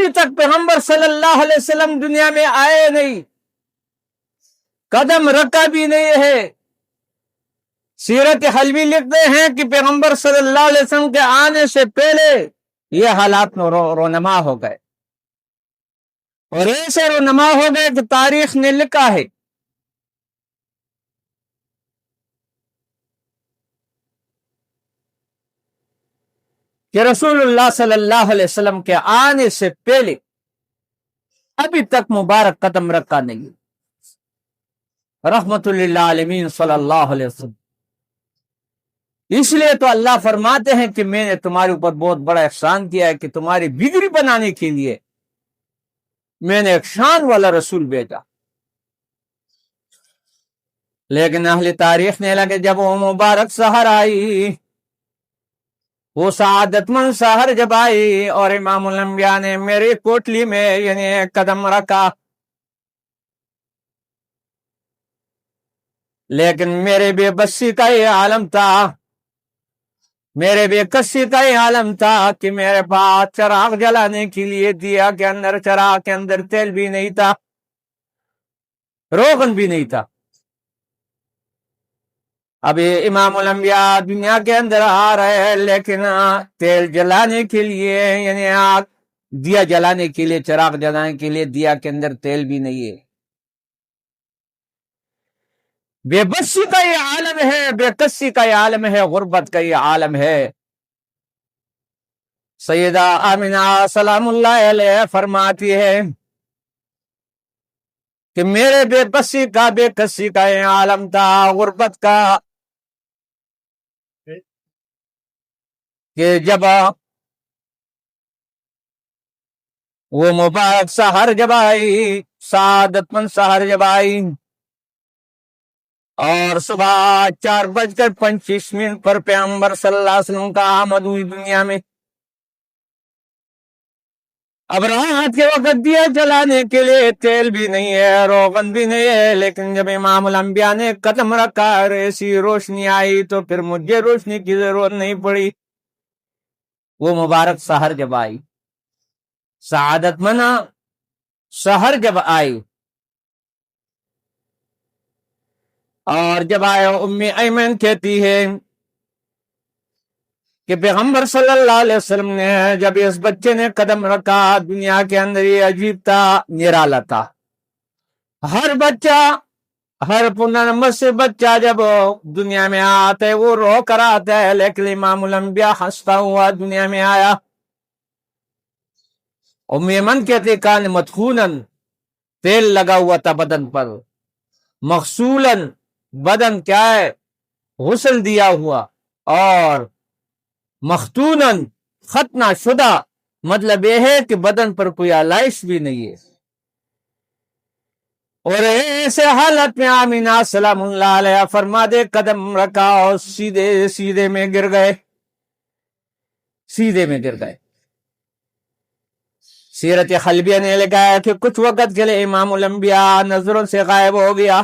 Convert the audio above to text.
ابھی تک پیغمبر صلی اللہ علیہ وسلم دنیا میں آئے نہیں، قدم رکھا بھی نہیں ہے۔ سیرت حلوی لکھتے ہیں کہ پیغمبر صلی اللہ علیہ وسلم کے آنے سے پہلے یہ حالات رونما ہو گئے، اور ایسے رونما ہو گئے کہ تاریخ نے لکھا ہے کہ رسول اللہ صلی اللہ علیہ وسلم کے آنے سے پہلے ابھی تک مبارک قدم رکھا نہیں، رحمت للعالمین صلی اللہ علیہ وسلم۔ اس لیے تو اللہ فرماتے ہیں کہ میں نے تمہارے اوپر بہت بڑا احسان کیا ہے کہ تمہاری بگڑی بنانے کے لیے میں نے ایک شان والا رسول بھیجا۔ لیکن اہل تاریخ نے لگے جب وہ مبارک سحر آئی، وہ سعادت مند سحر جب آئی اور امام الانبیاء نے میری کوٹلی میں یعنی قدم رکھا، لیکن میرے بے بسی کا یہ عالم تھا، میرے بے کسی کا یہ عالم تھا کہ میرے پاس چراغ جلانے کے لیے دیا کے اندر، چراغ کے اندر تیل بھی نہیں تھا، روغن بھی نہیں تھا۔ ابھی امام الانبیاء دنیا کے اندر آ رہے ہیں، لیکن تیل جلانے کے لیے یعنی آگ دیا جلانے کے لیے، چراغ جلانے کے لیے دیا کے اندر تیل بھی نہیں ہے۔ بے بسی کا یہ عالم ہے، بے کسی کا یہ عالم ہے، غربت کا یہ عالم ہے۔ سیدہ آمنہ سلام اللہ علیہ فرماتی ہے کہ میرے بے بسی کا، بے کسی کا یہ عالم تھا، غربت کا، کہ جب وہ مبارک سحر جب آئی، سعادت مند سحر جب آئی، اور صبح 4:25 پر پیغمبر صلی اللہ علیہ وسلم کا آمد ہوئی دنیا میں۔ اب رات کے وقت دیا جلانے کے لیے تیل بھی نہیں ہے، روغن بھی نہیں ہے، لیکن جب امام الانبیاء نے قدم رکھا اور ایسی روشنی آئی تو پھر مجھے روشنی کی ضرورت نہیں پڑی۔ وہ مبارک سحر جب آئی، سعادت منا سحر جب آئی، اور جب آئے ام ایمن کہتی ہے کہ پیغمبر صلی اللہ علیہ وسلم نے جب اس بچے نے قدم رکھا دنیا کے اندر، یہ عجیب تھا، نرالا تھا۔ ہر بچہ، ہر پنرمس سے بچہ جب دنیا میں آتا ہے وہ رو کر آتا ہے، لیکن امام الانبیاء ہنستا ہوا دنیا میں آیا۔ ام ایمن کہتے کان مدخونن، تیل لگا ہوا تھا بدن پر، مغسولن، بدن کیا ہے، غسل دیا ہوا، اور مختونن، ختنہ شدہ، مطلب یہ ہے کہ بدن پر کوئی آلائش بھی نہیں ہے۔ اور ایسے حالت میں آمینہ سلام اللہ علیہ فرما دے قدم رکھا اور سیدھے میں گر گئے، سیدھے میں گر گئے۔ سیرت حلبیہ نے لکھا ہے کہ کچھ وقت کے لیے امام الانبیاء نظروں سے غائب ہو گیا،